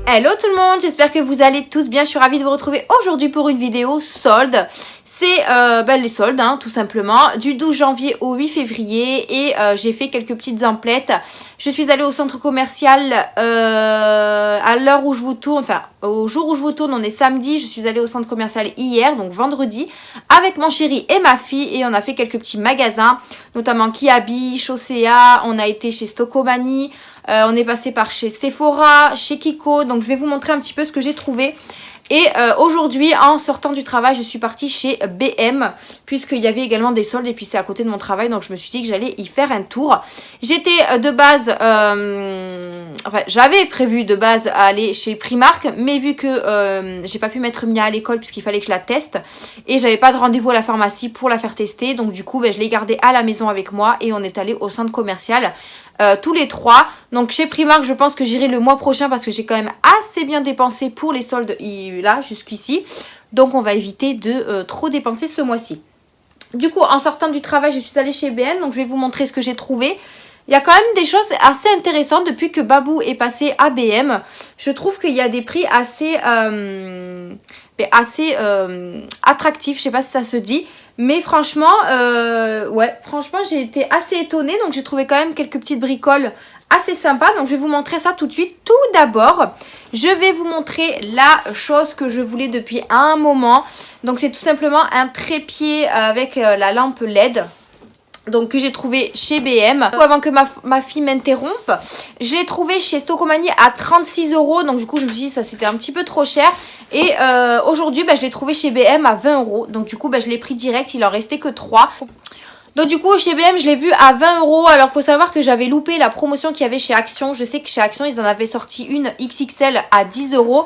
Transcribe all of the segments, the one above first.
Hello tout le monde, j'espère que vous allez tous bien, je suis ravie de vous retrouver aujourd'hui pour une vidéo solde. C'est les soldes tout simplement, du 12 janvier au 8 février et j'ai fait quelques petites emplettes. Je suis allée au centre commercial à l'heure où je vous tourne, enfin au jour où je vous tourne, on est samedi, je suis allée au centre commercial hier, donc vendredi, avec mon chéri et ma fille et on a fait quelques petits magasins, notamment Kiabi, Chaussea, on a été chez Stocomanie, on est passé par chez Sephora, chez Kiko, donc je vais vous montrer un petit peu ce que j'ai trouvé. Et aujourd'hui, en sortant du travail, je suis partie chez BM, puisqu'il y avait également des soldes, et puis c'est à côté de mon travail, donc je me suis dit que j'allais y faire un tour. J'étais de base, j'avais prévu de base à aller chez Primark, mais vu que j'ai pas pu mettre Mia à l'école, puisqu'il fallait que je la teste, et j'avais pas de rendez-vous à la pharmacie pour la faire tester, donc du coup, je l'ai gardée à la maison avec moi, et on est allé au centre commercial. Tous les trois, donc chez Primark je pense que j'irai le mois prochain parce que j'ai quand même assez bien dépensé pour les soldes là jusqu'ici, donc on va éviter de trop dépenser ce mois-ci. Du coup en sortant du travail je suis allée chez BM, donc je vais vous montrer ce que j'ai trouvé. Il y a quand même des choses assez intéressantes depuis que Babou est passé à BM. Je trouve qu'il y a des prix assez attractifs, je sais pas si ça se dit. Mais franchement, franchement j'ai été assez étonnée. Donc j'ai trouvé quand même quelques petites bricoles assez sympas. Donc je vais vous montrer ça tout de suite. Tout d'abord, je vais vous montrer la chose que je voulais depuis un moment. Donc c'est tout simplement un trépied avec la lampe LED. Donc que j'ai trouvé chez BM. Avant que ma fille m'interrompe, je l'ai trouvé chez Stocomanie à 36 €. Donc du coup je me suis dit ça c'était un petit peu trop cher. Et aujourd'hui je l'ai trouvé chez BM à 20 €. Donc du coup je l'ai pris direct, il en restait que 3. Donc du coup chez BM je l'ai vu à 20 €. Alors faut savoir que j'avais loupé la promotion qu'il y avait chez Action. Je sais que chez Action ils en avaient sorti une XXL à 10 €.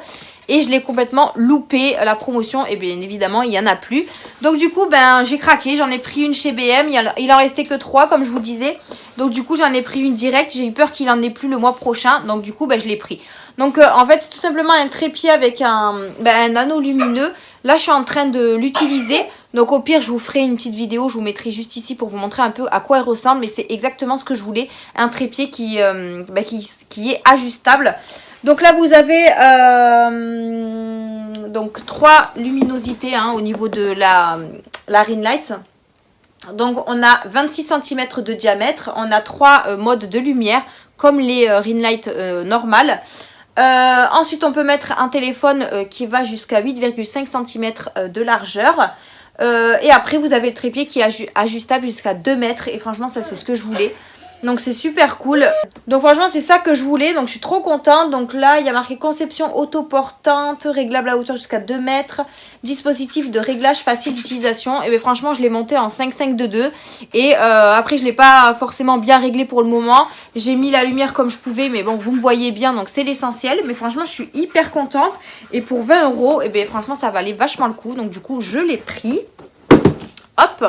Et je l'ai complètement loupé la promotion et bien évidemment il n'y en a plus. Donc du coup j'ai craqué, j'en ai pris une chez BM, il en restait que 3 comme je vous disais. Donc du coup j'en ai pris une directe, j'ai eu peur qu'il en ait plus le mois prochain, donc du coup je l'ai pris. Donc en fait c'est tout simplement un trépied avec un anneau lumineux. Là je suis en train de l'utiliser, donc au pire je vous ferai une petite vidéo, je vous mettrai juste ici pour vous montrer un peu à quoi il ressemble. Mais c'est exactement ce que je voulais, un trépied qui est ajustable. Donc là vous avez donc 3 luminosités au niveau de la ring light. Donc on a 26 cm de diamètre, on a 3 modes de lumière comme les ring light normales. Ensuite on peut mettre un téléphone qui va jusqu'à 8,5 cm de largeur. Et après vous avez le trépied qui est ajustable jusqu'à 2 mètres et franchement ça c'est ce que je voulais. Donc c'est super cool. Donc franchement c'est ça que je voulais. Donc je suis trop contente. Donc là il y a marqué conception autoportante, réglable à hauteur jusqu'à 2 mètres. Dispositif de réglage facile d'utilisation. Et bien franchement je l'ai monté en 5.5.2.2. Et après je ne l'ai pas forcément bien réglé pour le moment. J'ai mis la lumière comme je pouvais. Mais bon vous me voyez bien donc c'est l'essentiel. Mais franchement je suis hyper contente. Et pour 20 €, et bien franchement ça valait vachement le coup. Donc du coup je l'ai pris. Hop.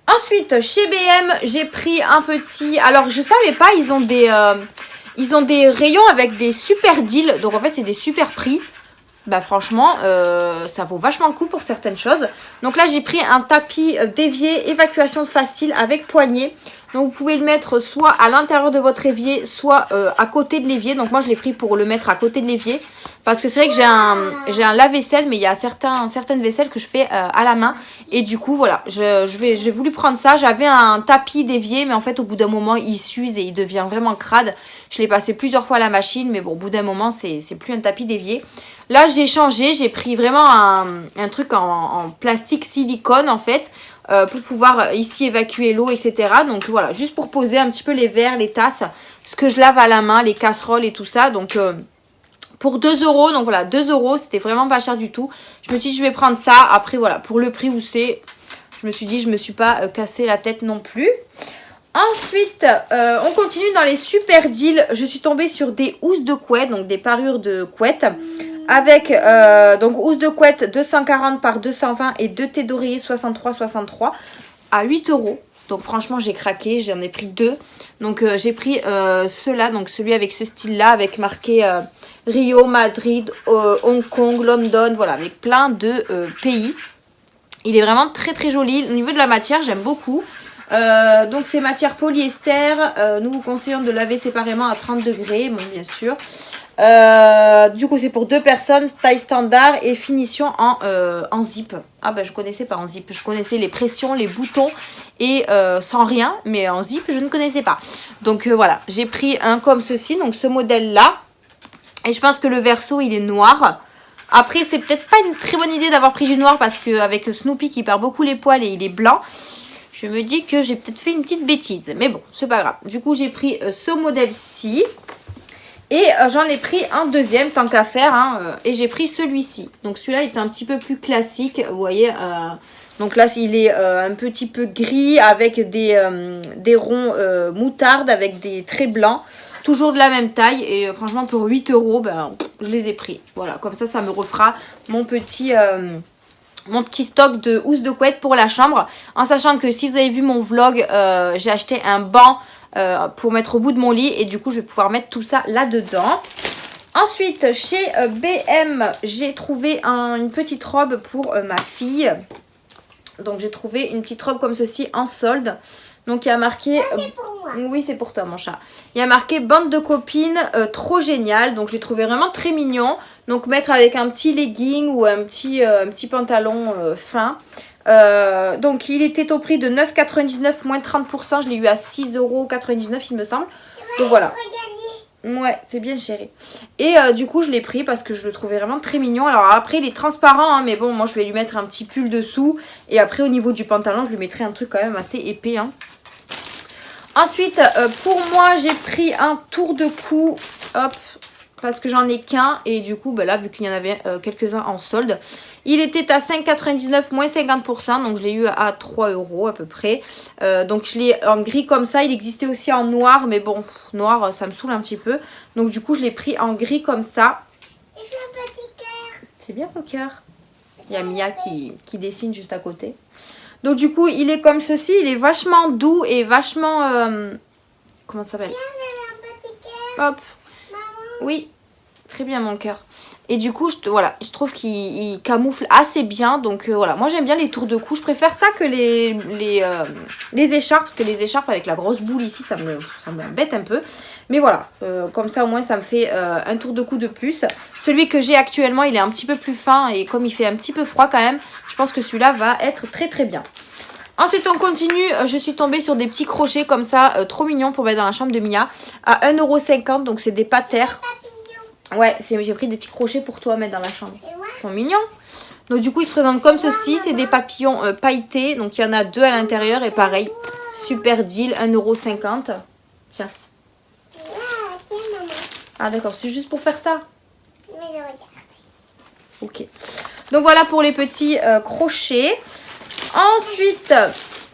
Ensuite, chez BM, j'ai pris un petit... Alors, je savais pas, ils ont des rayons avec des super deals. Donc, en fait, c'est des super prix. Franchement, ça vaut vachement le coup pour certaines choses. Donc là, j'ai pris un tapis d'évier, évacuation facile avec poignée. Donc, vous pouvez le mettre soit à l'intérieur de votre évier, soit à côté de l'évier. Donc, moi, je l'ai pris pour le mettre à côté de l'évier. Parce que c'est vrai que j'ai un lave-vaisselle, mais il y a certaines vaisselles que je fais à la main. Et du coup, voilà, j'ai voulu prendre ça. J'avais un tapis d'évier, mais en fait, au bout d'un moment, il s'use et il devient vraiment crade. Je l'ai passé plusieurs fois à la machine, mais bon, au bout d'un moment, c'est plus un tapis d'évier. Là, j'ai changé, j'ai pris vraiment un truc en plastique silicone, en fait, pour pouvoir ici évacuer l'eau, etc. Donc voilà, juste pour poser un petit peu les verres, les tasses, ce que je lave à la main, les casseroles et tout ça. Donc... pour 2 €, donc voilà 2 €, c'était vraiment pas cher du tout. Je me suis dit je vais prendre ça, après voilà pour le prix où c'est, je me suis dit je me suis pas cassé la tête non plus. Ensuite on continue dans les super deals, je suis tombée sur des housses de couette, donc des parures de couette. Avec donc housse de couette 240 par 220 et 2 thés d'oreiller 63 à 8 €. Donc franchement j'ai craqué, j'en ai pris 2. Donc j'ai pris ceux-là, donc celui avec ce style-là, avec marqué Rio, Madrid, Hong Kong, London, voilà, avec plein de pays. Il est vraiment très très joli. Au niveau de la matière, j'aime beaucoup. Donc c'est matière polyester. Nous vous conseillons de laver séparément à 30 degrés, bon bien sûr. Du coup, c'est pour 2 personnes, taille standard et finition en zip. Ah ben, je connaissais pas en zip. Je connaissais les pressions, les boutons et sans rien. Mais en zip, je ne connaissais pas. Donc voilà, j'ai pris un comme ceci, donc ce modèle-là. Et je pense que le verso, il est noir. Après, c'est peut-être pas une très bonne idée d'avoir pris du noir parce qu'avec Snoopy qui perd beaucoup les poils et il est blanc, je me dis que j'ai peut-être fait une petite bêtise. Mais bon, c'est pas grave. Du coup, j'ai pris ce modèle-ci. Et j'en ai pris un deuxième, tant qu'à faire. Hein, et j'ai pris celui-ci. Donc celui-là est un petit peu plus classique. Vous voyez, donc là, il est un petit peu gris avec des ronds moutarde avec des traits blancs. Toujours de la même taille. Et franchement, pour 8 €, ben, je les ai pris. Voilà, comme ça me refera mon petit stock de housses de couette pour la chambre. En sachant que si vous avez vu mon vlog, j'ai acheté un banc pour mettre au bout de mon lit. Et du coup, je vais pouvoir mettre tout ça là-dedans. Ensuite, chez BM, j'ai trouvé une petite robe pour ma fille. Donc, j'ai trouvé une petite robe comme ceci en solde. Donc, il y a marqué... c'est pour moi. Oui, c'est pour toi, mon chat. Il y a marqué bande de copines, trop génial. Donc, je l'ai trouvé vraiment très mignon. Donc, mettre avec un petit legging ou un petit pantalon fin. Donc, il était au prix de 9,99 moins 30%. Je l'ai eu à 6,99 € il me semble. Donc, voilà. Ouais, c'est bien chéri. Et du coup, je l'ai pris parce que je le trouvais vraiment très mignon. Alors après, il est transparent, hein, mais bon, moi, je vais lui mettre un petit pull dessous. Et après, au niveau du pantalon, je lui mettrai un truc quand même assez épais. Hein. Ensuite, pour moi, j'ai pris un tour de cou. Hop, parce que j'en ai qu'un. Et du coup, ben là, vu qu'il y en avait quelques-uns en solde, il était à 5,99 moins 50%. Donc, je l'ai eu à 3 € à peu près. Donc, je l'ai en gris comme ça. Il existait aussi en noir. Mais bon, noir, ça me saoule un petit peu. Donc, du coup, je l'ai pris en gris comme ça. Il fait un petit cœur. C'est bien mon cœur. Il y a Mia qui dessine juste à côté. Donc, du coup, il est comme ceci. Il est vachement doux et vachement... comment ça s'appelle? Viens, j'avais un petit cœur. Hop. Maman. Oui. Très bien mon cœur. Et du coup, voilà, je trouve qu'il camoufle assez bien. Donc voilà, moi j'aime bien les tours de cou. Je préfère ça que les écharpes. Parce que les écharpes avec la grosse boule ici, ça m'embête un peu. Mais voilà, comme ça au moins ça me fait un tour de cou de plus. Celui que j'ai actuellement, il est un petit peu plus fin. Et comme il fait un petit peu froid quand même, je pense que celui-là va être très très bien. Ensuite, on continue. Je suis tombée sur des petits crochets comme ça, trop mignons pour mettre dans la chambre de Mia. À 1,50 €, donc c'est des patères. Ouais, j'ai pris des petits crochets pour toi à mettre dans la chambre. Ils sont mignons. Donc du coup, ils se présentent comme ceci. C'est des papillons pailletés. Donc il y en a 2 à l'intérieur. Et pareil, super deal, 1,50 €. Tiens. Tiens, maman. Ah d'accord, c'est juste pour faire ça. Mais je regarde. Ok. Donc voilà pour les petits crochets. Ensuite,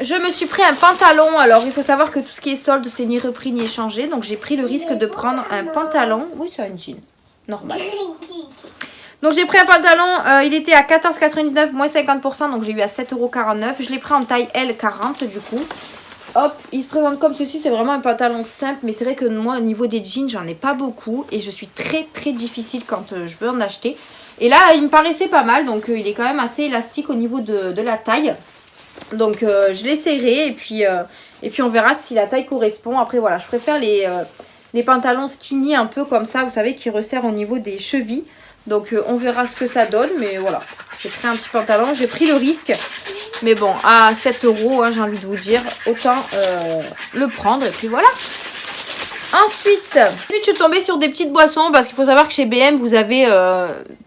je me suis pris un pantalon. Alors, il faut savoir que tout ce qui est solde, c'est ni repris ni échangé. Donc, j'ai pris le risque de prendre un pantalon. Oui, c'est un jean. Normal. Donc, j'ai pris un pantalon. Il était à 14,99 moins 50%. Donc, j'ai eu à 7,49 €. Je l'ai pris en taille L40 du coup. Hop, il se présente comme ceci. C'est vraiment un pantalon simple. Mais c'est vrai que moi, au niveau des jeans, j'en ai pas beaucoup. Et je suis très, très difficile quand je veux en acheter. Et là, il me paraissait pas mal. Donc, il est quand même assez élastique au niveau de la taille. Donc je l'ai serré et puis on verra si la taille correspond. Après voilà, je préfère les pantalons skinny un peu comme ça, vous savez, qui resserrent au niveau des chevilles. Donc on verra ce que ça donne. Mais voilà, j'ai pris un petit pantalon, j'ai pris le risque. Mais bon, à 7 €, hein, j'ai envie de vous dire, autant le prendre. Et puis voilà. Ensuite, je suis tombée sur des petites boissons parce qu'il faut savoir que chez BM, vous avez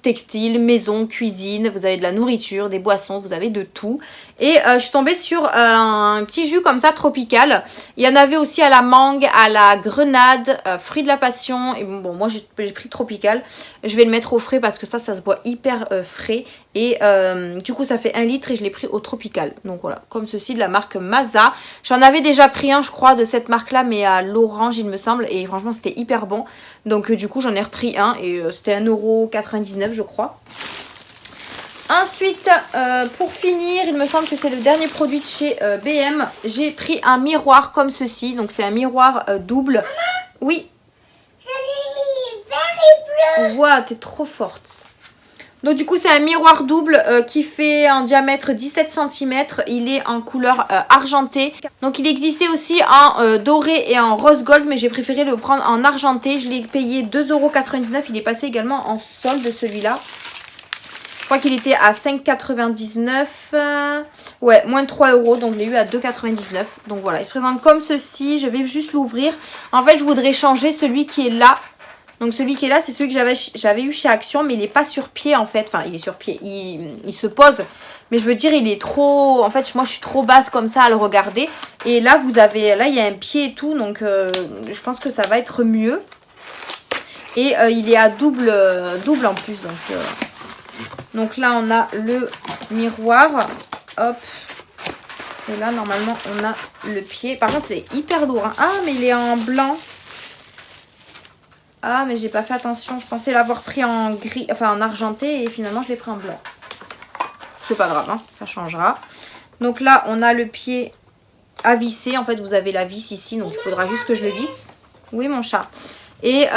textile, maison, cuisine, vous avez de la nourriture, des boissons, vous avez de tout. Et je suis tombée sur un petit jus comme ça, tropical. Il y en avait aussi à la mangue, à la grenade, fruit de la passion. Et bon, moi j'ai pris tropical. Je vais le mettre au frais parce que ça se boit hyper frais. Et du coup, ça fait 1 litre et je l'ai pris au tropical. Donc voilà, comme ceci, de la marque Maza. J'en avais déjà pris un, je crois, de cette marque-là, mais à l'orange, il me semble. Et franchement, c'était hyper bon. Donc du coup, j'en ai repris un et c'était 1,99 € je crois. Ensuite, pour finir, il me semble que c'est le dernier produit de chez BM. J'ai pris un miroir comme ceci. Donc c'est un miroir double. Maman, oui. Je l'ai mis vert et bleu. Ouah, t'es trop forte. Donc du coup c'est un miroir double qui fait un diamètre 17 cm. Il est en couleur argentée. Donc il existait aussi en doré et en rose gold, mais j'ai préféré le prendre en argenté. Je l'ai payé 2,99 €. Il est passé également en solde celui-là. Je crois qu'il était à 5,99 €. Ouais, moins de 3 €. Donc je l'ai eu à 2,99 €. Donc voilà, il se présente comme ceci. Je vais juste l'ouvrir. En fait, je voudrais changer celui qui est là. Donc celui qui est là, c'est celui que j'avais eu chez Action. Mais il n'est pas sur pied en fait. Enfin, il est sur pied. Il se pose. Mais je veux dire, il est trop... En fait, moi, je suis trop basse comme ça à le regarder. Et là, vous avez... Là, il y a un pied et tout. Donc, je pense que ça va être mieux. Et il est à double en plus. Donc là, on a le miroir. Hop. Et là, normalement, on a le pied. Par contre, c'est hyper lourd. Hein. Ah, mais il est en blanc. Ah, mais j'ai pas fait attention. Je pensais l'avoir pris en gris, enfin en argenté. Et finalement, je l'ai pris en blanc. C'est pas grave, hein, ça changera. Donc là, on a le pied à visser. En fait, vous avez la vis ici. Donc, il faudra juste que je le visse. Oui, mon chat. Et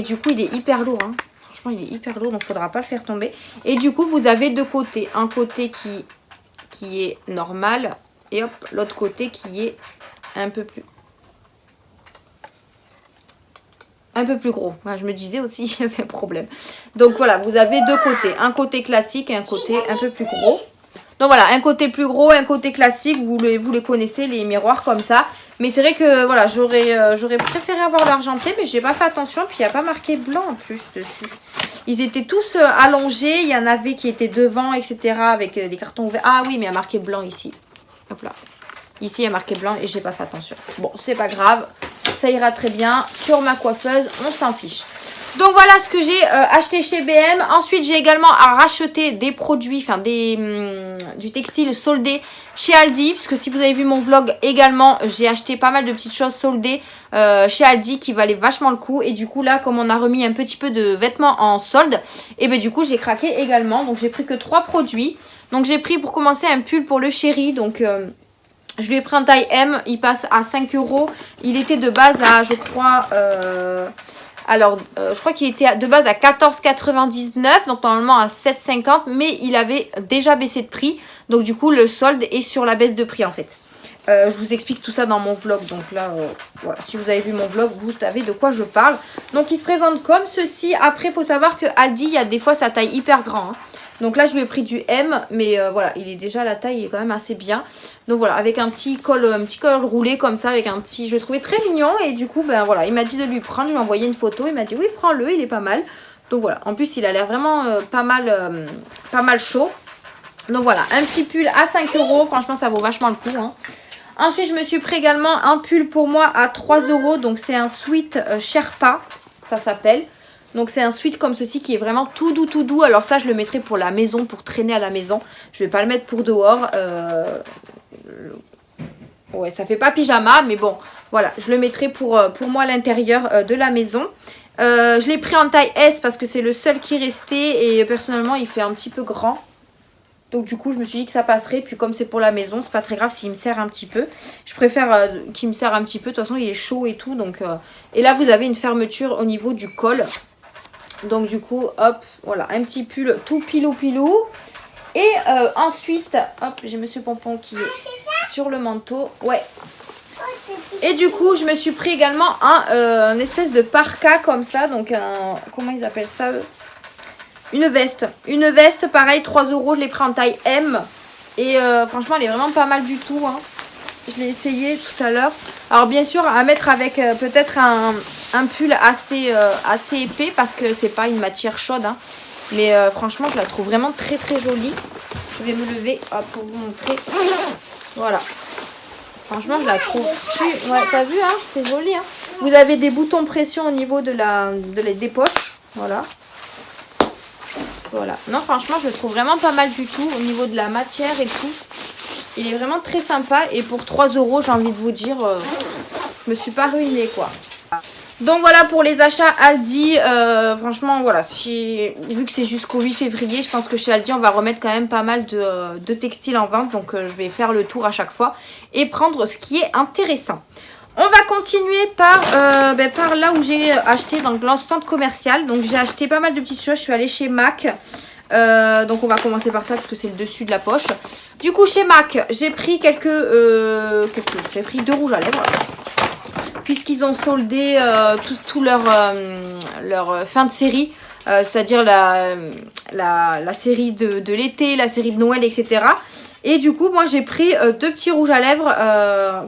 du coup, il est hyper lourd. Hein. Franchement, il est hyper lourd. Donc, il ne faudra pas le faire tomber. Et du coup, vous avez deux côtés. Un côté qui est normal. Et hop, l'autre côté qui est un peu plus gros. Enfin, je me disais aussi qu'il y avait un problème. Donc voilà, vous avez deux côtés. Un côté classique et un côté un peu plus gros. Donc voilà, un côté plus gros, un côté classique. Vous les connaissez, les miroirs comme ça. Mais c'est vrai que voilà, j'aurais préféré avoir l'argenté, mais j'ai pas fait attention. Puis il n'y a pas marqué blanc en plus dessus. Ils étaient tous allongés. Il y en avait qui étaient devant, etc. Avec des cartons ouverts. Ah oui, mais il y a marqué blanc ici. Hop là. Ici, il y a marqué blanc et j'ai pas fait attention. Bon, c'est pas grave. Ça ira très bien. Sur ma coiffeuse, on s'en fiche. Donc voilà ce que j'ai acheté chez BM. Ensuite, j'ai également racheté des produits, enfin du textile soldé chez Aldi. Parce que si vous avez vu mon vlog également, j'ai acheté pas mal de petites choses soldées chez Aldi qui valaient vachement le coup. Et du coup là, comme on a remis un petit peu de vêtements en solde, et ben du coup j'ai craqué également. Donc j'ai pris que 3 produits. Donc j'ai pris pour commencer un pull pour le chéri. Donc... je lui ai pris en taille M, il passe à 5 €. Il était de base à, je crois, je crois qu'il était de base à 14,99 €, donc normalement à 7,50 €, mais il avait déjà baissé de prix. Donc du coup, le solde est sur la baisse de prix en fait. Je vous explique tout ça dans mon vlog. Donc là, voilà, si vous avez vu mon vlog, vous savez de quoi je parle. Donc il se présente comme ceci. Après, il faut savoir que Aldi, il y a des fois sa taille hyper grand. Hein. Donc là, je lui ai pris du M, mais voilà, il est déjà la taille, il est quand même assez bien. Donc voilà, avec un petit col roulé comme ça, avec un petit, je le trouvais très mignon. Et du coup, ben voilà, il m'a dit de lui prendre, je lui ai envoyé une photo, il m'a dit oui, prends-le, il est pas mal. Donc voilà, en plus, il a l'air vraiment pas mal chaud. Donc voilà, un petit pull à 5 €, franchement, ça vaut vachement le coup. Hein. Ensuite, je me suis pris également un pull pour moi à 3 €, donc c'est un sweat Sherpa, ça s'appelle. Donc c'est un sweat comme ceci qui est vraiment tout doux, tout doux. Alors ça, je le mettrai pour la maison, pour traîner à la maison. Je vais pas le mettre pour dehors. Ouais, ça fait pas pyjama, mais bon, voilà. Je le mettrai pour moi à l'intérieur de la maison. Je l'ai pris en taille S parce que c'est le seul qui restait. Et personnellement, il fait un petit peu grand. Donc du coup, je me suis dit que ça passerait. Puis comme c'est pour la maison, c'est pas très grave s'il me serre un petit peu. Je préfère qu'il me serre un petit peu. De toute façon, il est chaud et tout. Donc, et là, vous avez une fermeture au niveau du col. Donc du coup, hop, voilà, un petit pull tout pilou. Et ensuite, hop, j'ai Monsieur Pompon qui est sur le manteau. Ouais. Et du coup, je me suis pris également un espèce de parka comme ça. Donc, comment ils appellent ça eux? Une veste. Une veste, pareil, 3 €. Je l'ai pris en taille M. Et franchement, elle est vraiment pas mal du tout. Hein. Je l'ai essayé tout à l'heure. Alors bien sûr, à mettre avec peut-être un pull assez épais parce que c'est pas une matière chaude. Hein. Mais franchement, je la trouve vraiment très très jolie. Je vais me lever pour vous montrer. Voilà. Franchement, je la trouve... Ouais, t'as vu, hein, c'est joli. Hein. Vous avez des boutons pression au niveau des poches. Voilà. Voilà. Non, franchement, je le trouve vraiment pas mal du tout au niveau de la matière et tout. Il est vraiment très sympa. Et pour 3 €, j'ai envie de vous dire, je me suis pas ruinée, quoi. Donc voilà pour les achats Aldi. Franchement, voilà. Vu que c'est jusqu'au 8 février, je pense que chez Aldi, on va remettre quand même pas mal de textiles en vente. Donc je vais faire le tour à chaque fois et prendre ce qui est intéressant. On va continuer par là où j'ai acheté, dans le centre commercial. Donc j'ai acheté pas mal de petites choses. Je suis allée chez MAC. Donc on va commencer par ça parce que c'est le dessus de la poche. Du coup chez MAC, j'ai pris j'ai pris 2 rouges à lèvres. Puisqu'ils ont soldé tout leur fin de série. C'est-à-dire la série de l'été, la série de Noël, etc. Et du coup, moi j'ai pris 2 petits rouges à lèvres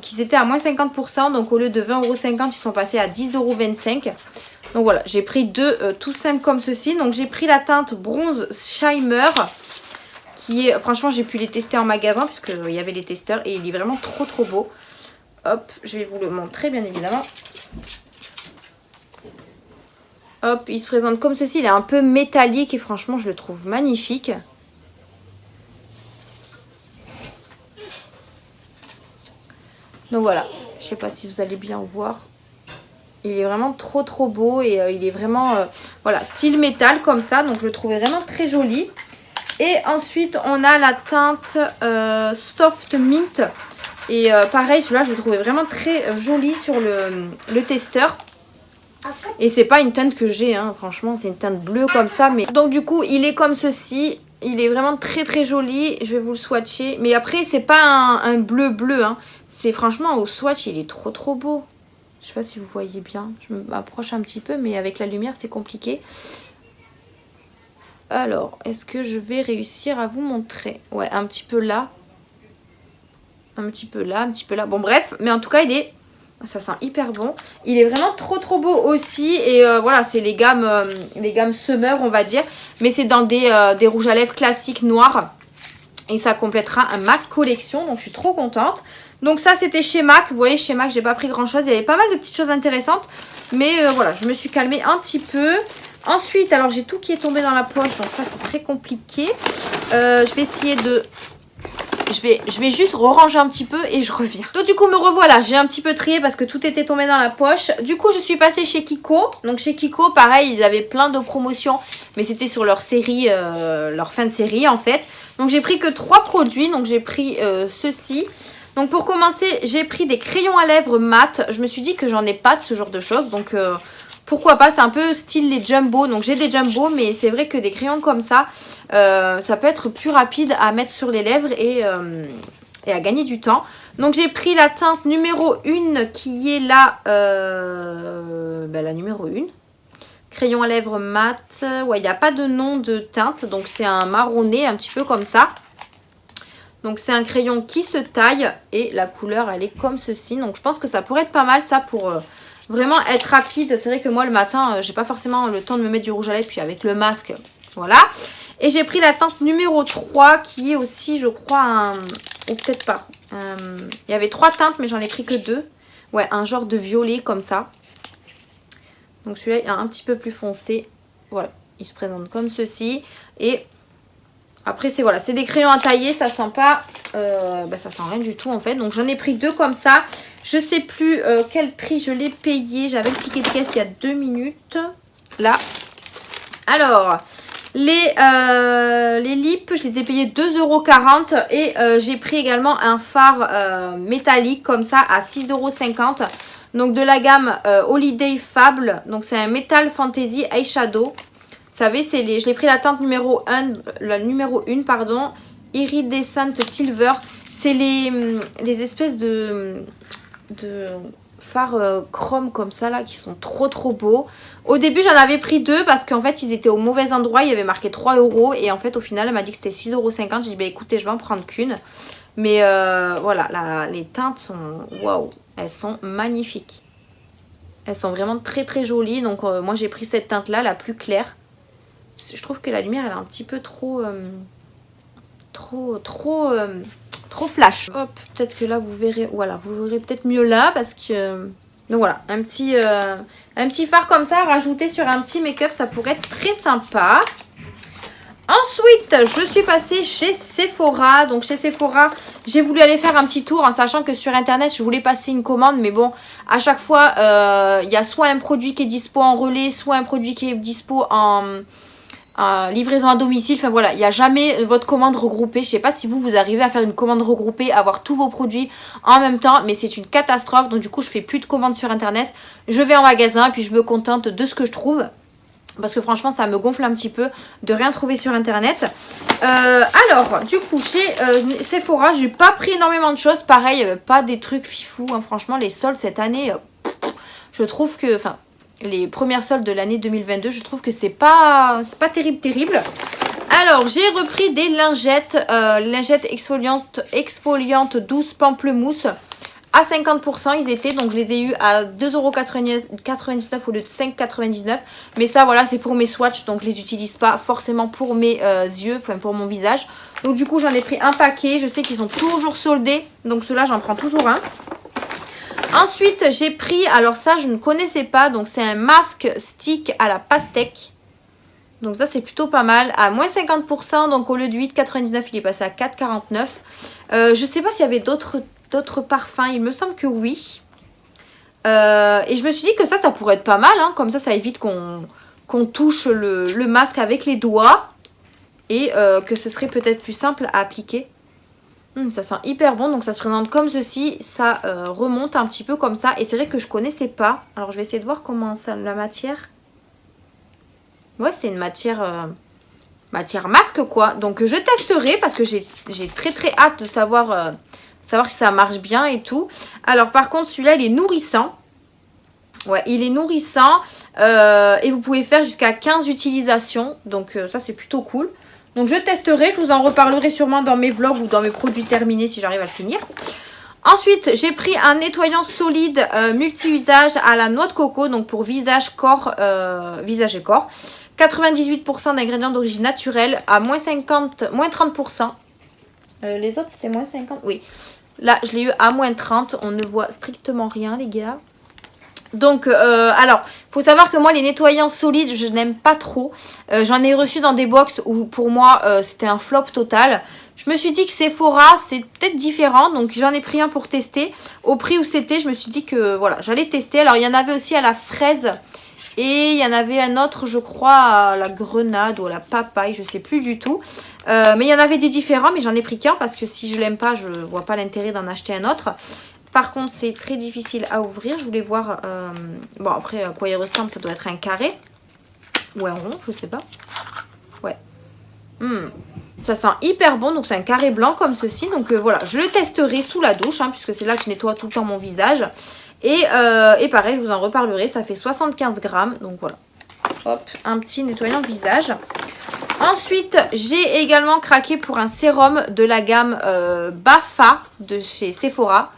qui étaient à moins 50%. Donc au lieu de 20,50 €, ils sont passés à 10,25 €. Donc voilà, j'ai pris 2 tout simples comme ceci. Donc j'ai pris la teinte Bronze Shimmer. Qui est, franchement, j'ai pu les tester en magasin puisqu'il y avait les testeurs. Et il est vraiment trop beau. Hop, je vais vous le montrer bien évidemment. Hop, il se présente comme ceci. Il est un peu métallique et franchement, je le trouve magnifique. Donc voilà, je sais pas si vous allez bien voir. Il est vraiment trop beau et il est vraiment, voilà, style métal comme ça. Donc je le trouvais vraiment très joli. Et ensuite, on a la teinte Soft Mint. Et pareil, celui-là, je le trouvais vraiment très joli sur le testeur. Et c'est pas une teinte que j'ai, hein, franchement, c'est une teinte bleue comme ça. Mais donc du coup, il est comme ceci. Il est vraiment très joli. Je vais vous le swatcher. Mais après, c'est pas un bleu, hein. C'est franchement, au swatch, il est trop beau. Je sais pas si vous voyez bien. Je m'approche un petit peu, mais avec la lumière, c'est compliqué. Alors, est-ce que je vais réussir à vous montrer? Ouais, un petit peu là. Un petit peu là, un petit peu là. Bon, bref. Mais en tout cas, ça sent hyper bon. Il est vraiment trop beau aussi. Et voilà, c'est les gammes Summer, on va dire. Mais c'est dans des rouges à lèvres classiques noirs. Et ça complétera un MAC collection. Donc, je suis trop contente. Donc, ça, c'était chez MAC. Vous voyez, chez MAC, j'ai pas pris grand-chose. Il y avait pas mal de petites choses intéressantes. Mais voilà, je me suis calmée un petit peu. Ensuite, alors, j'ai tout qui est tombé dans la poche. Donc, ça, c'est très compliqué. Je vais essayer de... Je vais juste ranger un petit peu et je reviens. Donc du coup me revoilà, j'ai un petit peu trié parce que tout était tombé dans la poche. Du coup je suis passée chez Kiko. Donc chez Kiko pareil, ils avaient plein de promotions. Mais c'était sur leur série, leur fin de série en fait. Donc j'ai pris que 3 produits. Donc j'ai pris ceci. Donc pour commencer j'ai pris des crayons à lèvres mat. Je me suis dit que j'en ai pas de ce genre de choses. Donc... pourquoi pas, c'est un peu style les jumbo. Donc j'ai des jumbo, mais c'est vrai que des crayons comme ça, ça peut être plus rapide à mettre sur les lèvres et à gagner du temps. Donc j'ai pris la teinte numéro 1 qui est la numéro 1. Crayon à lèvres mat. Ouais, il n'y a pas de nom de teinte, donc c'est un marronné un petit peu comme ça. Donc c'est un crayon qui se taille et la couleur elle est comme ceci. Donc je pense que ça pourrait être pas mal ça pour... vraiment être rapide. C'est vrai que moi le matin j'ai pas forcément le temps de me mettre du rouge à lèvres. Puis avec le masque voilà. Et j'ai pris la teinte numéro 3 qui est aussi je crois ou peut-être pas. Il y avait 3 teintes mais j'en ai pris que 2. Ouais, un genre de violet comme ça. Donc celui-là est un petit peu plus foncé. Voilà, il se présente comme ceci. Et après c'est voilà, c'est des crayons à tailler. Ça sent pas ça sent rien du tout en fait. Donc j'en ai pris 2 comme ça. Je sais plus quel prix je l'ai payé. J'avais le ticket de caisse il y a 2 minutes. Là. Alors, les lips, je les ai payés 2,40 €. Et j'ai pris également un fard métallique comme ça à 6,50 €. Donc de la gamme Holiday Fable. Donc c'est un Metal Fantasy Eyeshadow. Vous savez, je l'ai pris la teinte numéro 1, pardon. Iridescent Silver. C'est les espèces de fards chrome comme ça là qui sont trop beaux. Au début j'en avais pris 2 parce qu'en fait ils étaient au mauvais endroit. Il y avait marqué 3 € et en fait au final elle m'a dit que c'était 6,50 €. J'ai dit bah écoutez je vais en prendre qu'une. Mais voilà, les teintes sont waouh, elles sont magnifiques. Elles sont vraiment très jolies. Donc moi j'ai pris cette teinte là, la plus claire. Je trouve que la lumière elle est un petit peu trop flash. Hop, peut-être que là vous verrez, voilà, vous verrez peut-être mieux là parce que donc voilà, un petit fard comme ça rajouté sur un petit make-up, ça pourrait être très sympa. Ensuite, je suis passée chez Sephora. Donc chez Sephora, j'ai voulu aller faire un petit tour en sachant que sur internet, je voulais passer une commande. Mais bon, à chaque fois, il y a soit un produit qui est dispo en relais, soit un produit qui est dispo en livraison à domicile. Enfin voilà, il n'y a jamais votre commande regroupée. Je sais pas si vous arrivez à faire une commande regroupée, avoir tous vos produits en même temps, mais c'est une catastrophe. Donc du coup je fais plus de commandes sur internet, je vais en magasin et puis je me contente de ce que je trouve. Parce que franchement, ça me gonfle un petit peu de rien trouver sur internet. Alors, du coup, chez Sephora, j'ai pas pris énormément de choses. Pareil, il n'y avait pas des trucs fifous. Hein. Franchement, les soldes cette année, je trouve que... Enfin, les premières soldes de l'année 2022, je trouve que c'est pas terrible. Alors, j'ai repris des lingettes. Lingettes exfoliantes douces pamplemousse. À 50%, ils étaient, donc je les ai eu à 2,99€ au lieu de 5,99€. Mais ça, voilà, c'est pour mes swatchs, donc je les utilise pas forcément pour mes yeux, enfin pour mon visage. Donc du coup, j'en ai pris un paquet. Je sais qu'ils sont toujours soldés, donc ceux-là, j'en prends toujours un. Ensuite, j'ai pris, alors ça, je ne connaissais pas, donc c'est un masque stick à la pastèque. Donc ça, c'est plutôt pas mal. À moins 50%, donc au lieu de 8,99€, il est passé à 4,49€. Je sais pas s'il y avait d'autres parfums, il me semble que oui. Et je me suis dit que ça pourrait être pas mal, hein. Comme ça évite qu'on touche le masque avec les doigts. Et que ce serait peut-être plus simple à appliquer. Ça sent hyper bon, donc ça se présente comme ceci. Ça remonte un petit peu comme ça. Et c'est vrai que je connaissais pas. Alors je vais essayer de voir comment ça, la matière. Ouais, c'est une matière masque quoi. Donc je testerai parce que j'ai très hâte de savoir si ça marche bien et tout. Alors par contre celui-là il est nourrissant. Ouais, il est nourrissant et vous pouvez faire jusqu'à 15 utilisations. Donc ça c'est plutôt cool. Donc je testerai, je vous en reparlerai sûrement dans mes vlogs ou dans mes produits terminés si j'arrive à le finir. Ensuite j'ai pris un nettoyant solide multi-usage à la noix de coco. Donc pour visage et corps. 98% d'ingrédients d'origine naturelle à moins 30%. Les autres c'était moins 50. Oui. Là, je l'ai eu à moins 30. On ne voit strictement rien, les gars. Donc, alors, il faut savoir que moi, les nettoyants solides, je n'aime pas trop. J'en ai reçu dans des box où, pour moi, c'était un flop total. Je me suis dit que Sephora, c'est peut-être différent. Donc, j'en ai pris un pour tester. Au prix où c'était, je me suis dit que, voilà, j'allais tester. Alors, il y en avait aussi à la fraise. Et il y en avait un autre, je crois, à la grenade ou à la papaye. Je sais plus du tout. Mais il y en avait des différents, mais j'en ai pris qu'un parce que si je l'aime pas, je vois pas l'intérêt d'en acheter un autre. Par contre, c'est très difficile à ouvrir. Je voulais voir, bon après à quoi il ressemble, ça doit être un carré. Ou un rond, je sais pas. Ouais. Ça sent hyper bon, donc c'est un carré blanc comme ceci. Donc voilà, je le testerai sous la douche, hein, puisque c'est là que je nettoie tout le temps mon visage. Et pareil, je vous en reparlerai, ça fait 75 grammes, donc voilà. Hop, un petit nettoyant visage. Ensuite, j'ai également craqué pour un sérum de la gamme Bafa de chez Sephora.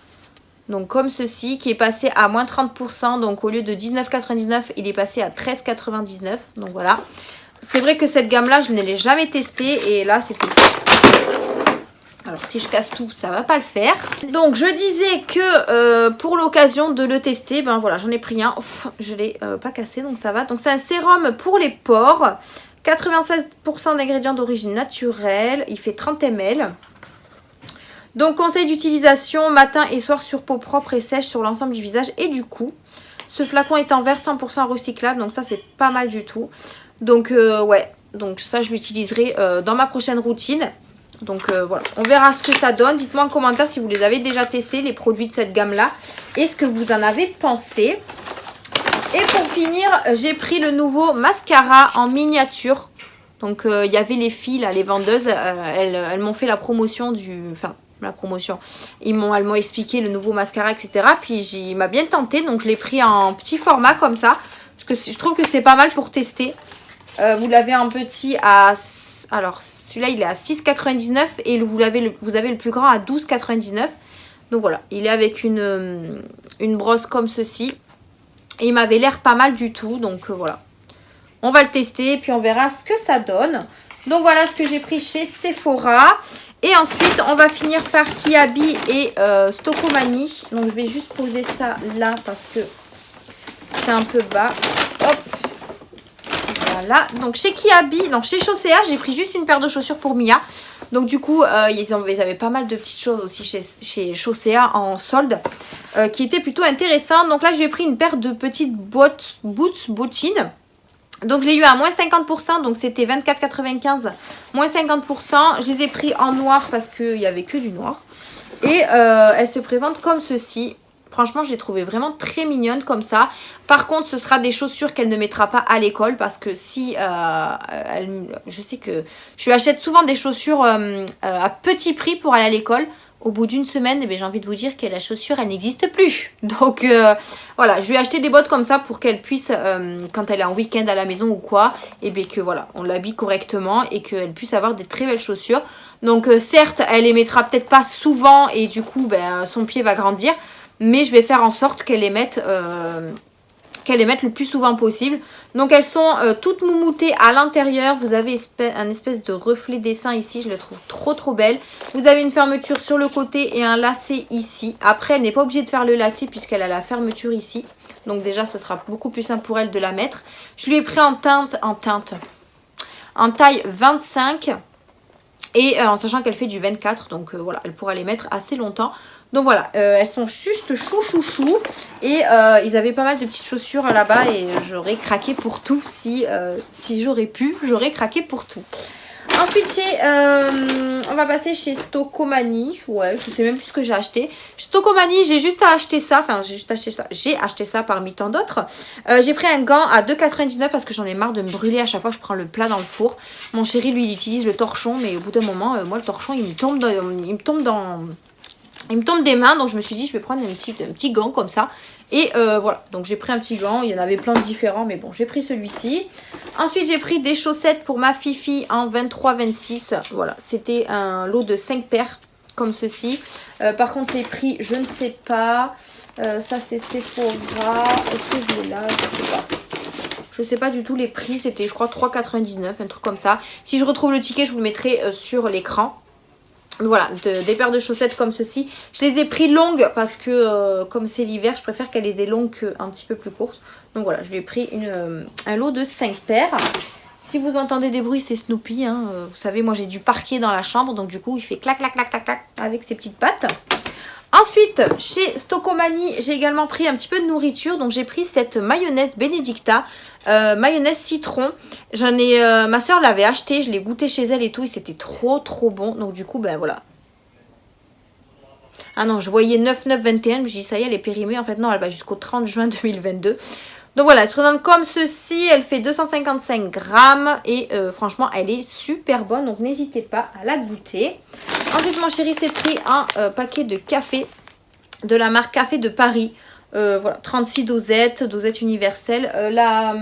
Donc comme ceci, qui est passé à moins 30%. Donc au lieu de 19,99, il est passé à 13,99. Donc voilà. C'est vrai que cette gamme-là, je ne l'ai jamais testée. Et là, c'était... Alors si je casse tout, ça va pas le faire. Donc je disais que pour l'occasion de le tester, ben voilà, j'en ai pris un. Ouf, je l'ai pas cassé, donc ça va. Donc c'est un sérum pour les pores. 96% d'ingrédients d'origine naturelle. Il fait 30 ml. Donc conseil d'utilisation matin et soir sur peau propre et sèche sur l'ensemble du visage et du cou. Ce flacon est en verre 100% recyclable, donc ça c'est pas mal du tout. Donc ouais, donc ça je l'utiliserai dans ma prochaine routine. Donc voilà, on verra ce que ça donne. Dites-moi en commentaire si vous les avez déjà testés, les produits de cette gamme-là. Et ce que vous en avez pensé. Et pour finir, j'ai pris le nouveau mascara en miniature. Donc il y avait les filles, là, les vendeuses, elles m'ont fait la promotion du... Enfin, la promotion. Elles m'ont expliqué le nouveau mascara, etc. Puis il m'a bien tenté, donc je l'ai pris en petit format comme ça. Parce que je trouve que c'est pas mal pour tester. Vous l'avez en petit à... Alors, celui-là, il est à 6,99 et vous avez le plus grand à 12,99. Donc voilà, il est avec une brosse comme ceci. Et il m'avait l'air pas mal du tout, donc voilà. On va le tester et puis on verra ce que ça donne. Donc voilà ce que j'ai pris chez Sephora. Et ensuite, on va finir par Kiabi et Stokomani. Donc je vais juste poser ça là parce que c'est un peu bas. Hop. Voilà. Donc chez Kiabi, donc chez Chaussea, j'ai pris juste une paire de chaussures pour Mia. Donc du coup, ils avaient pas mal de petites choses aussi chez Chaussea en solde. Qui étaient plutôt intéressantes. Donc là, j'ai pris une paire de petites boots bottines. Donc je l'ai eu à moins 50%, donc c'était 24,95, moins 50%. Je les ai pris en noir parce qu'il n'y avait que du noir. Et elles se présentent comme ceci. franchement je l'ai trouvée vraiment très mignonne comme ça. Par contre ce sera des chaussures qu'elle ne mettra pas à l'école parce que si je sais que je lui achète souvent des chaussures à petit prix pour aller à l'école. Au bout d'une semaine, eh j'ai envie de vous dire que la chaussure, elle n'existe plus. Donc voilà, je lui ai acheté des bottes comme ça pour qu'elle puisse, quand elle est en week-end à la maison ou quoi, et bien que voilà, on l'habille correctement et qu'elle puisse avoir des très belles chaussures. Donc certes, elle les mettra peut-être pas souvent et du coup, son pied va grandir. Mais je vais faire en sorte qu'elle les mette le plus souvent possible. Donc elles sont toutes moumoutées à l'intérieur. Vous avez un espèce de reflet dessin ici. Je le trouve trop belle. Vous avez une fermeture sur le côté et un lacet ici. Après elle n'est pas obligée de faire le lacet puisqu'elle a la fermeture ici. Donc déjà ce sera beaucoup plus simple pour elle de la mettre. Je lui ai pris en taille 25. Et en sachant qu'elle fait du 24. Donc voilà, elle pourra les mettre assez longtemps. Donc voilà, elles sont juste chou. Et ils avaient pas mal de petites chaussures là-bas et j'aurais craqué pour tout. Si j'aurais pu, j'aurais craqué pour tout. Ensuite, on va passer chez Stokomani. Ouais, je sais même plus ce que j'ai acheté. Stokomani, j'ai juste acheté ça. Enfin, j'ai acheté ça parmi tant d'autres. J'ai pris un gant à 2,99 parce que j'en ai marre de me brûler à chaque fois que je prends le plat dans le four. Mon chéri, lui, il utilise le torchon. Mais au bout d'un moment, moi, le torchon, il me tombe des mains, donc je me suis dit je vais prendre un petit gant comme ça. Et voilà, donc j'ai pris un petit gant, il y en avait plein de différents, mais bon, j'ai pris celui-ci. Ensuite, j'ai pris des chaussettes pour ma Fifi en 23-26. Voilà, c'était un lot de 5 paires, comme ceci. Par contre, les prix, je ne sais pas. Ça, c'est Sephora. Est-ce que je l'ai là? Je sais pas. Je sais pas du tout les prix, c'était, je crois, 3,99, un truc comme ça. Si je retrouve le ticket, je vous le mettrai sur l'écran. Voilà, des paires de chaussettes comme ceci. Je les ai pris longues parce que comme c'est l'hiver, je préfère qu'elles les aient longues qu'un petit peu plus courtes. Donc voilà, je lui ai pris un lot de 5 paires. Si vous entendez des bruits, c'est Snoopy. Hein. Vous savez, moi j'ai du parquet dans la chambre. Donc du coup, il fait clac, clac, clac, clac, clac avec ses petites pattes. Ensuite, chez Stokomani, j'ai également pris un petit peu de nourriture. Donc j'ai pris cette mayonnaise Benedicta. Mayonnaise citron. Ma soeur l'avait acheté, je l'ai goûté chez elle et tout. Et c'était trop bon. Donc du coup, voilà. Ah non, je voyais 9,9,21. Je me suis dit, ça y est, elle est périmée. En fait, non, elle va jusqu'au 30 juin 2022. Donc voilà, elle se présente comme ceci. Elle fait 255 grammes. Et franchement, elle est super bonne. Donc n'hésitez pas à la goûter. Ensuite, mon chéri s'est pris un paquet de café de la marque Café de Paris. Voilà, 36 dosettes universelles. La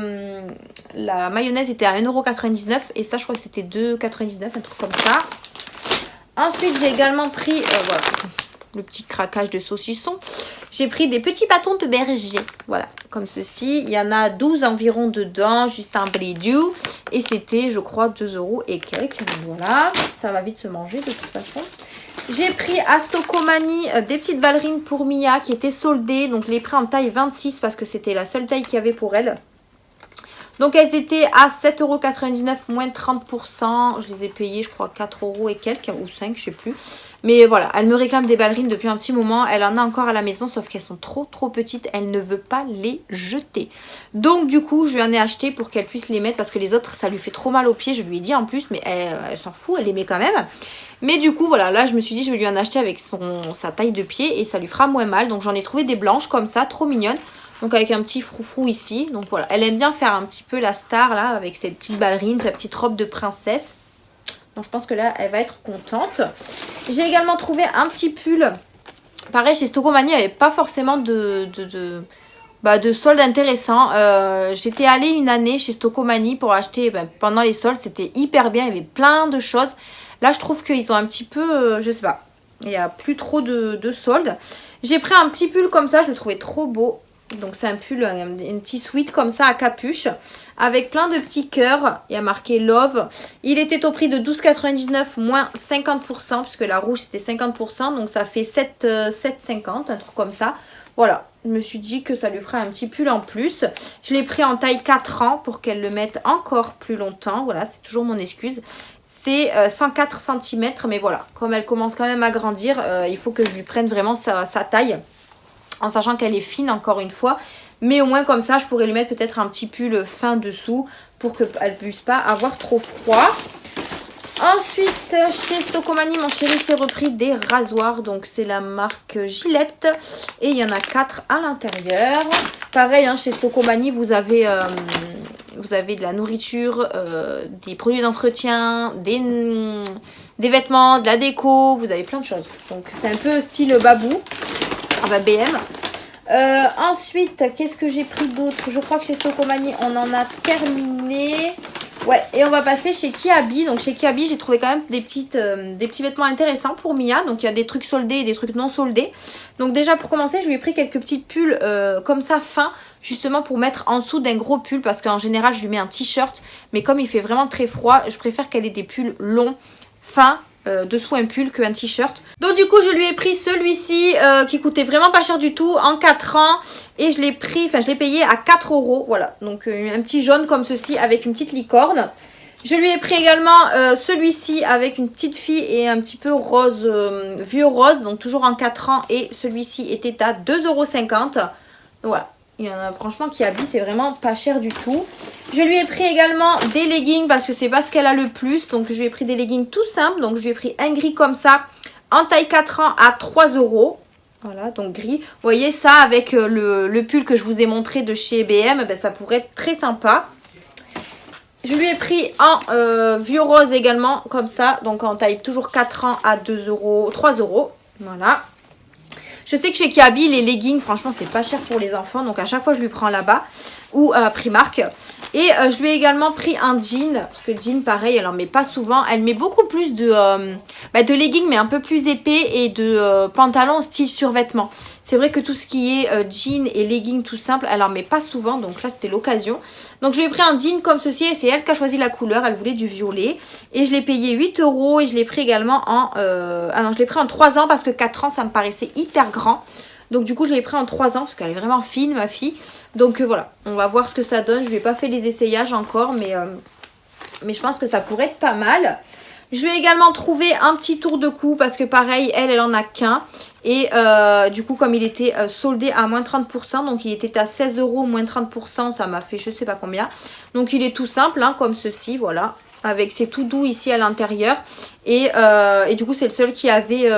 mayonnaise était à 1,99 € et ça, je crois que c'était 2,99 €, un truc comme ça. Ensuite, j'ai également pris, voilà, le petit craquage de saucisson. J'ai pris des petits bâtons de berger, voilà, comme ceci. Il y en a 12 environ dedans, juste un bridou. Et c'était, je crois, 2 € et quelques. Voilà, ça va vite se manger de toute façon. J'ai pris à Stokomani des petites ballerines pour Mia qui étaient soldées. Donc, je les ai pris en taille 26 parce que c'était la seule taille qu'il y avait pour elle. Donc, elles étaient à 7,99 € moins 30%. Je les ai payées, je crois, 4 € et quelques ou 5, je sais plus. Mais voilà, elle me réclame des ballerines depuis un petit moment. Elle en a encore à la maison, sauf qu'elles sont trop petites. Elle ne veut pas les jeter. Donc du coup, je lui en ai acheté pour qu'elle puisse les mettre. Parce que les autres, ça lui fait trop mal aux pieds. Je lui ai dit en plus, mais elle s'en fout, elle les met quand même. Mais du coup, voilà, là je me suis dit, je vais lui en acheter avec sa taille de pied. Et ça lui fera moins mal. Donc j'en ai trouvé des blanches comme ça, trop mignonnes. Donc avec un petit froufrou ici. Donc voilà, elle aime bien faire un petit peu la star là, avec ses petites ballerines, sa petite robe de princesse. Donc je pense que là, elle va être contente. J'ai également trouvé un petit pull. Pareil, chez Stokomani, il n'y avait pas forcément de soldes intéressants. J'étais allée une année chez Stokomani pour acheter pendant les soldes. C'était hyper bien, il y avait plein de choses. Là, je trouve qu'ils ont un petit peu, je sais pas, il n'y a plus trop de soldes. J'ai pris un petit pull comme ça, je le trouvais trop beau. Donc c'est un pull, un petit sweat comme ça à capuche. Avec plein de petits cœurs. Il y a marqué Love. Il était au prix de 12,99 moins 50%. Puisque la rouge c'était 50%. Donc ça fait 7,50, un truc comme ça. Voilà. Je me suis dit que ça lui ferait un petit pull en plus. Je l'ai pris en taille 4 ans pour qu'elle le mette encore plus longtemps. Voilà, c'est toujours mon excuse. C'est 104 cm. Mais voilà, comme elle commence quand même à grandir, il faut que je lui prenne vraiment sa taille. En sachant qu'elle est fine encore une fois. Mais au moins comme ça, je pourrais lui mettre peut-être un petit pull fin dessous pour qu'elle ne puisse pas avoir trop froid. Ensuite, chez Stocomanie, mon chéri s'est repris des rasoirs. Donc, c'est la marque Gillette. Et il y en a 4 à l'intérieur. Pareil, hein, chez Stocomanie, vous avez de la nourriture, des produits d'entretien, des vêtements, de la déco. Vous avez plein de choses. Donc, c'est un peu style Babou. Enfin, BM. Ensuite, qu'est-ce que j'ai pris d'autre? Je crois que chez Stocomanie, on en a terminé. Ouais, et on va passer chez Kiabi. Donc chez Kiabi, j'ai trouvé quand même des petits vêtements intéressants pour Mia. Donc il y a des trucs soldés et des trucs non soldés. Donc déjà pour commencer, je lui ai pris quelques petites pulls comme ça fins, justement pour mettre en dessous d'un gros pull. Parce qu'en général, je lui mets un t-shirt. Mais comme il fait vraiment très froid, je préfère qu'elle ait des pulls longs, fins. Dessous un pull qu'un t-shirt. Donc du coup je lui ai pris celui-ci qui coûtait vraiment pas cher du tout en 4 ans. Et je l'ai payé à 4 €. Voilà, donc un petit jaune comme ceci avec une petite licorne. Je lui ai pris également celui-ci avec une petite fille et un petit peu rose, vieux rose. Donc toujours en 4 ans et celui-ci était à 2,50 €. Voilà. Il y en a franchement qui habille, c'est vraiment pas cher du tout. Je lui ai pris également des leggings parce que c'est pas ce qu'elle a le plus. Donc je lui ai pris des leggings tout simples. Donc je lui ai pris un gris comme ça en taille 4 ans à 3 €. Voilà, donc gris. Vous voyez ça avec le pull que je vous ai montré de chez BM, ben, ça pourrait être très sympa. Je lui ai pris en vieux rose également, comme ça. Donc en taille toujours 4 ans à 2 €, 3 €. Voilà. Je sais que chez Kiabi, les leggings, franchement, c'est pas cher pour les enfants. Donc, à chaque fois, je lui prends là-bas ou à Primark. Et je lui ai également pris un jean. Parce que le jean, pareil, elle en met pas souvent. Elle met beaucoup plus de leggings, mais un peu plus épais. Et de pantalons style survêtement. C'est vrai que tout ce qui est jean et leggings tout simple, elle en met pas souvent. Donc là, c'était l'occasion. Donc, je lui ai pris un jean comme ceci. Et c'est elle qui a choisi la couleur. Elle voulait du violet. Et je l'ai payé 8 €. Et je l'ai pris également en... je l'ai pris en 3 ans parce que 4 ans, ça me paraissait hyper grand. Donc, du coup, je l'ai pris en 3 ans parce qu'elle est vraiment fine, ma fille. Donc, voilà. On va voir ce que ça donne. Je ne lui ai pas fait les essayages encore. Mais je pense que ça pourrait être pas mal. Je lui ai également trouvé un petit tour de cou parce que pareil, elle en a qu'un. Et du coup, comme il était soldé à moins 30%, donc il était à 16 € moins 30%, ça m'a fait je sais pas combien. Donc il est tout simple, hein, comme ceci, voilà. Avec c'est tout doux ici à l'intérieur. Et du coup, c'est le seul qui avait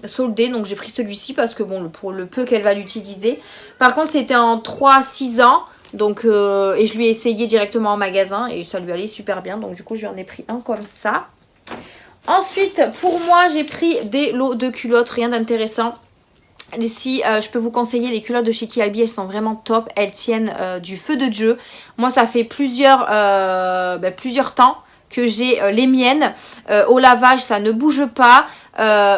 soldé. Donc j'ai pris celui-ci parce que bon, pour le peu qu'elle va l'utiliser. Par contre, c'était en 3-6 ans. Donc, et je lui ai essayé directement en magasin et ça lui allait super bien. Donc du coup, je lui en ai pris un comme ça. Ensuite, pour moi, j'ai pris des lots de culottes, rien d'intéressant. Si je peux vous conseiller les culottes de chez Kiabi, elles sont vraiment top. Elles tiennent du feu de Dieu. Moi, ça fait plusieurs temps que j'ai les miennes. Au lavage, ça ne bouge pas.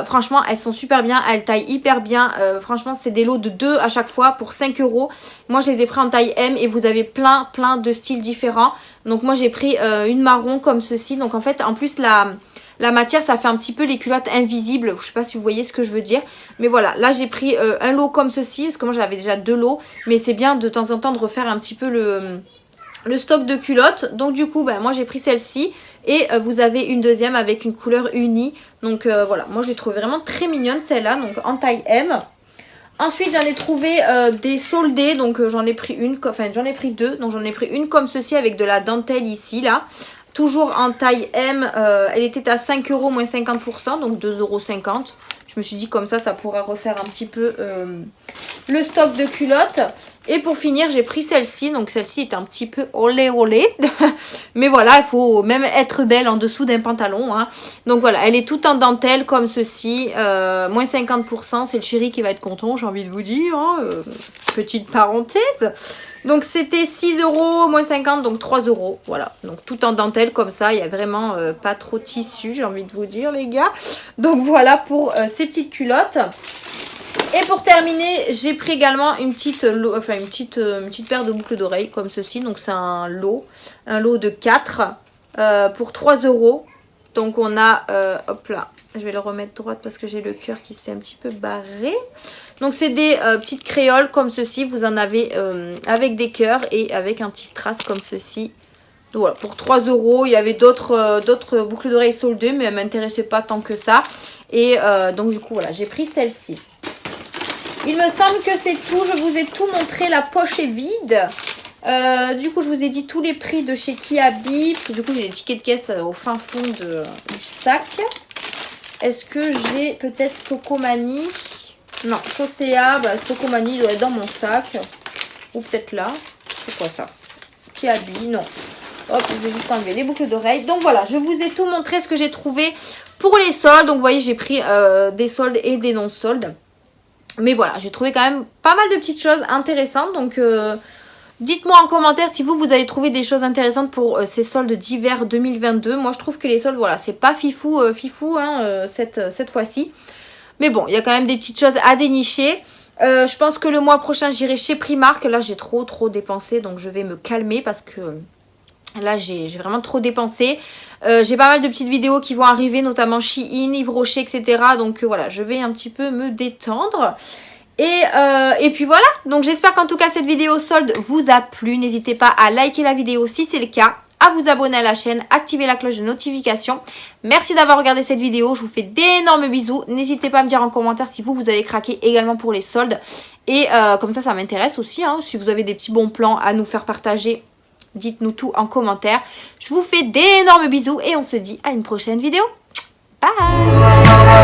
Franchement, elles sont super bien. Elles taillent hyper bien. Franchement, c'est des lots de 2 à chaque fois pour 5 €. Moi, je les ai pris en taille M et vous avez plein de styles différents. Donc, moi, j'ai pris une marron comme ceci. Donc, en fait, en plus, la matière, ça fait un petit peu les culottes invisibles. Je sais pas si vous voyez ce que je veux dire. Mais voilà, là j'ai pris un lot comme ceci. Parce que moi j'avais déjà 2 lots. Mais c'est bien de temps en temps de refaire un petit peu le stock de culottes. Donc du coup, moi j'ai pris celle-ci. Et vous avez une deuxième avec une couleur unie. Donc voilà, moi je l'ai trouvée vraiment très mignonne celle-là. Donc en taille M. Ensuite j'en ai trouvé des soldés. Donc j'en ai pris une, enfin j'en ai pris 2. Donc j'en ai pris une comme ceci avec de la dentelle ici là. Toujours en taille M, elle était à 5 € moins 50%, donc 2,50 €. Je me suis dit comme ça pourra refaire un petit peu le stock de culottes. Et pour finir, j'ai pris celle-ci. Donc celle-ci est un petit peu olé olé. Mais voilà, il faut même être belle en dessous d'un pantalon. Hein. Donc voilà, elle est toute en dentelle comme ceci. Moins 50%, c'est le chéri qui va être content, j'ai envie de vous dire. Hein. Petite parenthèse. Donc c'était 6 € moins 50, donc 3 €. Voilà, donc tout en dentelle comme ça. Il n'y a vraiment pas trop de tissu, j'ai envie de vous dire les gars. Donc voilà pour ces petites culottes. Et pour terminer, j'ai pris également une petite paire de boucles d'oreilles comme ceci. Donc c'est un lot de 4 pour 3 €. Donc on a, hop là, je vais le remettre droite parce que j'ai le cœur qui s'est un petit peu barré. Donc c'est des petites créoles comme ceci. Vous en avez avec des cœurs et avec un petit strass comme ceci. Donc voilà, pour 3 €. Il y avait d'autres boucles d'oreilles soldées, mais elles ne m'intéressaient pas tant que ça. Et donc du coup voilà, j'ai pris celle-ci. Il me semble que c'est tout. Je vous ai tout montré. La poche est vide. Du coup, je vous ai dit tous les prix de chez Kiabi. Du coup, j'ai les tickets de caisse au fin fond du sac. Est-ce que j'ai peut-être Stocomanie? Non, Chaussea. Bah, Stocomanie doit être dans mon sac. Ou peut-être là. C'est quoi ça? Kiabi, non. Hop, je vais juste enlever les boucles d'oreilles. Donc voilà, je vous ai tout montré ce que j'ai trouvé pour les soldes. Donc vous voyez, j'ai pris des soldes et des non-soldes. Mais voilà, j'ai trouvé quand même pas mal de petites choses intéressantes. Donc dites-moi en commentaire si vous avez trouvé des choses intéressantes pour ces soldes d'hiver 2022. Moi, je trouve que les soldes, voilà, c'est pas fifou hein, cette fois-ci. Mais bon, il y a quand même des petites choses à dénicher. Je pense que le mois prochain, j'irai chez Primark. Là, j'ai trop dépensé, donc je vais me calmer parce que là, j'ai vraiment trop dépensé. J'ai pas mal de petites vidéos qui vont arriver, notamment Shein, Yves Rocher, etc. Donc voilà, je vais un petit peu me détendre. Et puis voilà, donc j'espère qu'en tout cas cette vidéo solde vous a plu. N'hésitez pas à liker la vidéo si c'est le cas, à vous abonner à la chaîne, activer la cloche de notification. Merci d'avoir regardé cette vidéo, je vous fais d'énormes bisous. N'hésitez pas à me dire en commentaire si vous avez craqué également pour les soldes. Et comme ça m'intéresse aussi, hein, si vous avez des petits bons plans à nous faire partager, dites-nous tout en commentaire. Je vous fais d'énormes bisous et on se dit à une prochaine vidéo. Bye!